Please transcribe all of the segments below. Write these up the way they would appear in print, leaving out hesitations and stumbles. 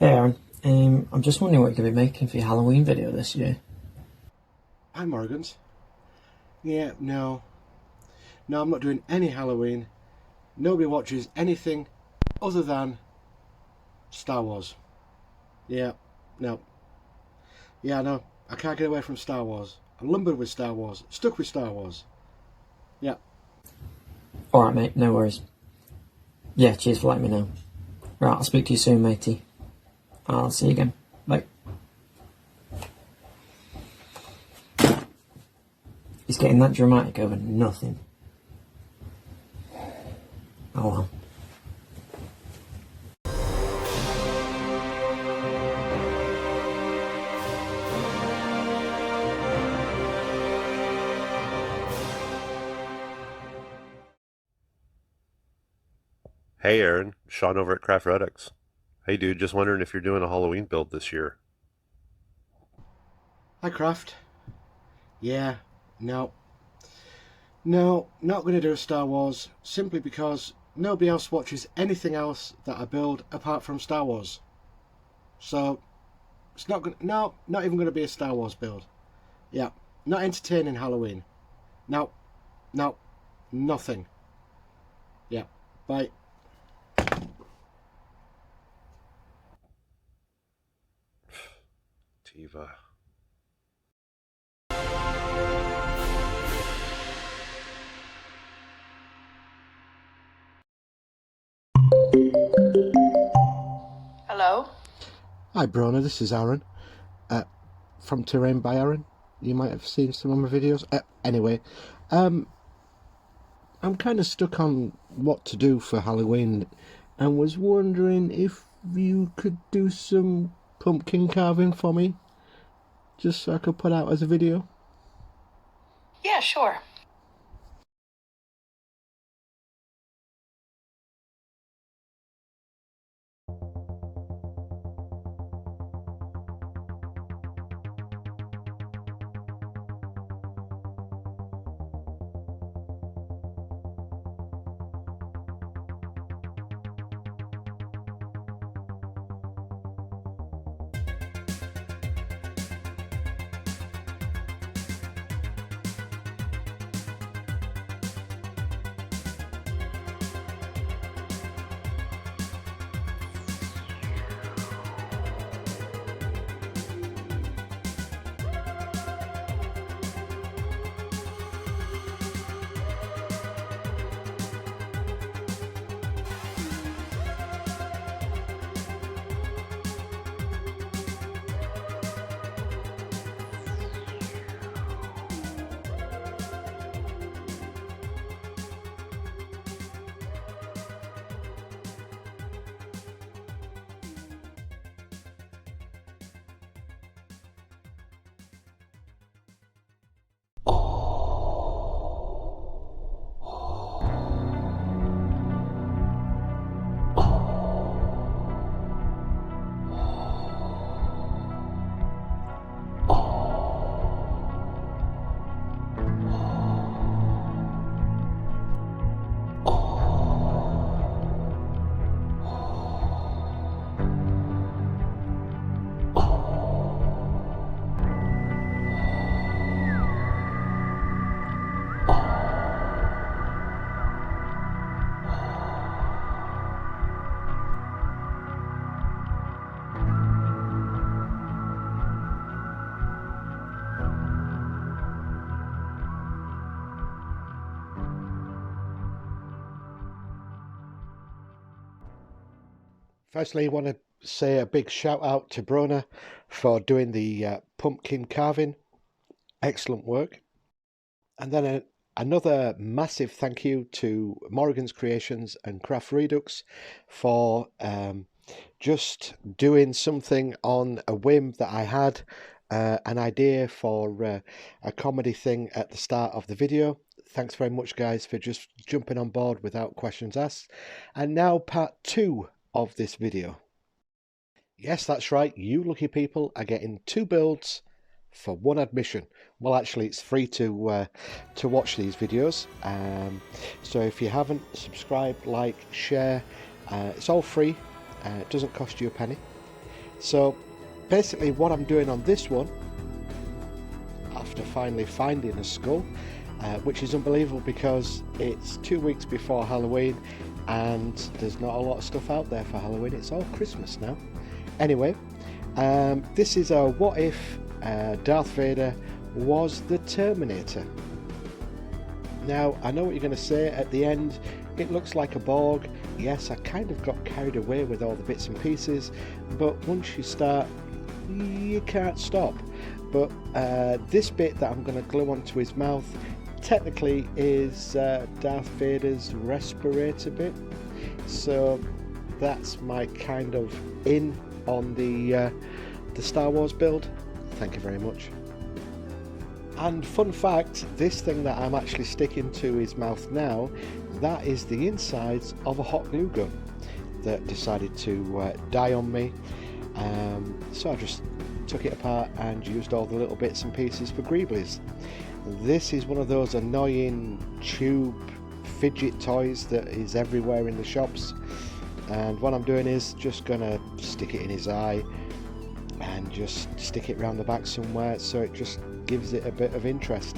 Hey Aaron, I'm just wondering what you're going to be making for your Halloween video this year. Hi Morgans. Yeah, no, I'm not doing any Halloween. Nobody watches anything other than Star Wars. Yeah, no. Yeah, no, I can't get away from Star Wars. I'm lumbered with Star Wars, stuck with Star Wars. Yeah. Alright mate, no worries. Yeah, cheers for letting me know. Right, I'll speak to you soon matey. I'll see you again. Bye. He's getting that dramatic over nothing. Oh well. Hey Aaron, Sean over at Craft Redux. Hey dude, just wondering if you're doing a Halloween build this year. Hi Craft. Yeah, no. No, not going to do Star Wars, simply because nobody else watches anything else that I build apart from Star Wars. So, it's not going to, no, not even going to be a Star Wars build. Yeah, not entertaining Halloween. No, no, nothing. Yeah, bye. Tiva. Hello? Hi Bronagh, this is Aaron. From Terrain by Aaron. You might have seen some of my videos. Anyway, I'm kind of stuck on what to do for Halloween and was wondering if you could do some pumpkin carving for me, just so I could put out as a video. Yeah, sure. Firstly, I want to say a big shout out to Bronagh for doing the pumpkin carving. Excellent work. And then another massive thank you to Morgan's Creations and Craft Redux for just doing something on a whim that I had, an idea for a comedy thing at the start of the video. Thanks very much, guys, for just jumping on board without questions asked. And now part 2 of this video. Yes, that's right, you lucky people are getting 2 builds for 1 admission. Well, actually, it's free to watch these videos. So if you haven't, subscribe, like, share. It's all free. It doesn't cost you a penny. So basically what I'm doing on this one, after finally finding a skull, which is unbelievable because it's 2 weeks before Halloween and there's not a lot of stuff out there for Halloween. It's all Christmas now. Anyway, this is a what if Darth Vader was the Terminator. Now, I know what you're going to say at the end. It looks like a Borg. Yes, I kind of got carried away with all the bits and pieces, but once you start, you can't stop. But this bit that I'm going to glue onto his mouth technically is Darth Vader's respirator bit. So that's my kind of in on the Star Wars build. Thank you very much. And fun fact, this thing that I'm actually sticking to his mouth now, that is the insides of a hot glue gun that decided to die on me. So I just took it apart and used all the little bits and pieces for greeblies. This is one of those annoying tube fidget toys that is everywhere in the shops, and what I'm doing is just gonna stick it in his eye and just stick it around the back somewhere so it just gives it a bit of interest.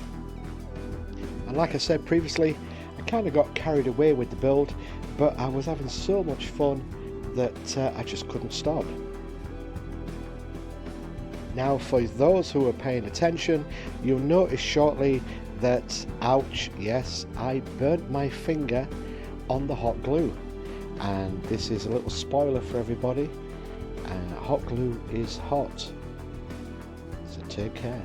And like I said previously, I kind of got carried away with the build, but I was having so much fun that I just couldn't stop. Now, for those who are paying attention, you'll notice shortly that, ouch, yes, I burnt my finger on the hot glue. And this is a little spoiler for everybody. Hot glue is hot, so take care.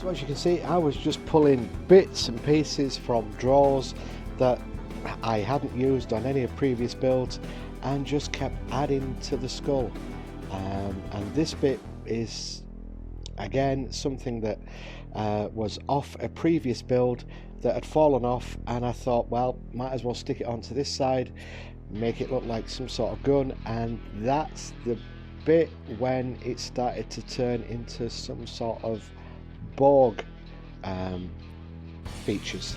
So as you can see, I was just pulling bits and pieces from drawers that I hadn't used on any of previous builds and just kept adding to the skull. And this bit is again something that was off a previous build that had fallen off, and I thought, well, might as well stick it onto this side, make it look like some sort of gun. And that's the bit when it started to turn into some sort of Borg features.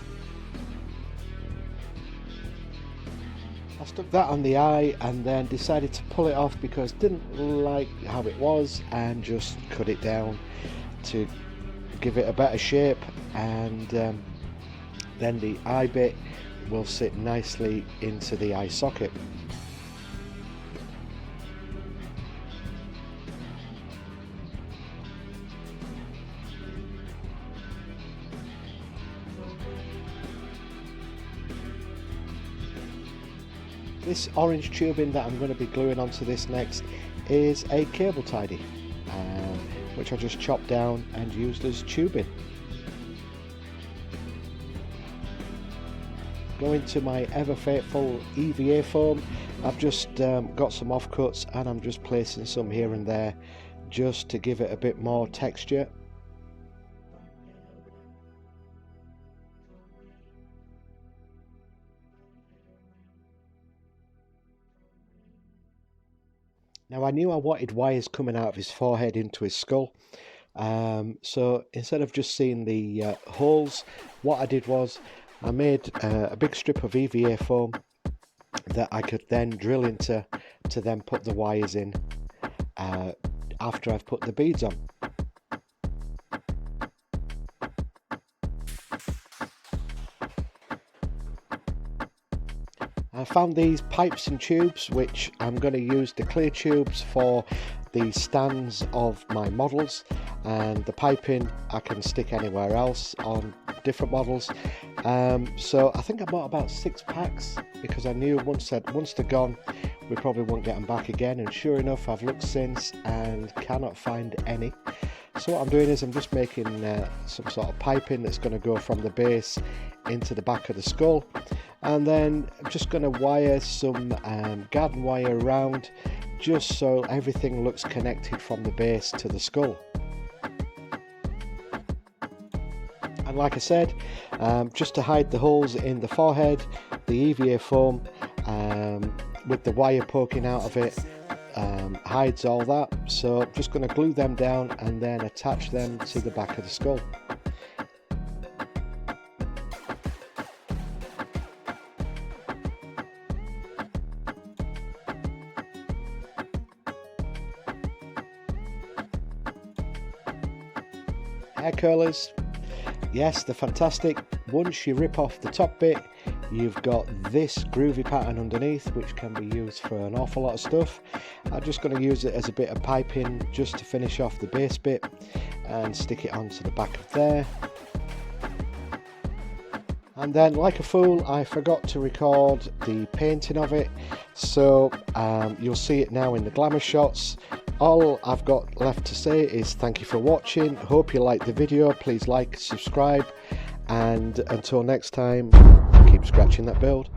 I stuck that on the eye and then decided to pull it off because didn't like how it was, and just cut it down to give it a better shape. And then the eye bit will sit nicely into the eye socket. This orange tubing that I'm going to be gluing onto this next is a cable tidy, which I just chopped down and used as tubing. Going to my ever faithful EVA foam, I've just got some offcuts and I'm just placing some here and there just to give it a bit more texture. Now, I knew I wanted wires coming out of his forehead into his skull, so instead of just seeing the holes, what I did was I made a big strip of EVA foam that I could then drill into to then put the wires in after I've put the beads on. I found these pipes and tubes, which I'm going to use the clear tubes for the stands of my models, and the piping I can stick anywhere else on different models. So I think I bought about 6 packs because I knew once they're gone we probably won't get them back again, and sure enough I've looked since and cannot find any. So what I'm doing is I'm just making some sort of piping that's going to go from the base into the back of the skull, and then I'm just going to wire some garden wire around just so everything looks connected from the base to the skull. And like I said, just to hide the holes in the forehead, the EVA foam with the wire poking out of it hides all that. So I'm just going to glue them down and then attach them to the back of the skull. hair curlers. Yes, they're fantastic. Once you rip off the top bit, you've got this groovy pattern underneath, which can be used for an awful lot of stuff. I'm just going to use it as a bit of piping just to finish off the base bit and stick it onto the back of there. And then, like a fool, I forgot to record the painting of it, so you'll see it now in the glamour shots. All I've got left to say is thank you for watching. Hope you liked the video. Please like, subscribe, and until next time, keep scratching that build.